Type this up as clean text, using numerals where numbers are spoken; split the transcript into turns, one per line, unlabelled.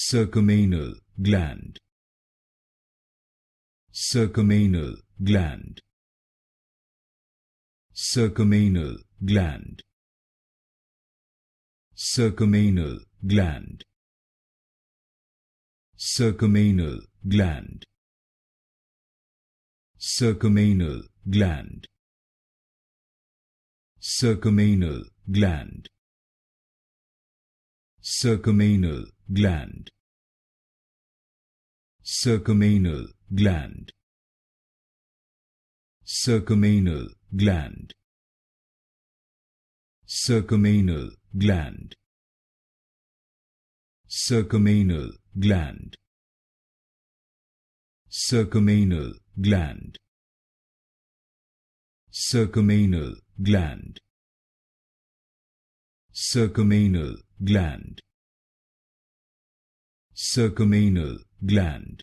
Circumanal gland. Circumanal gland. Circumanal gland. Circumanal gland. Circumanal gland. Circumanal gland. Circumanal gland. Circumanal gland. Circumanal gland. Circumanal gland. Circumanal gland. Circumanal gland. Circumanal gland. Circumanal gland. Circumanal gland. Circumanal gland.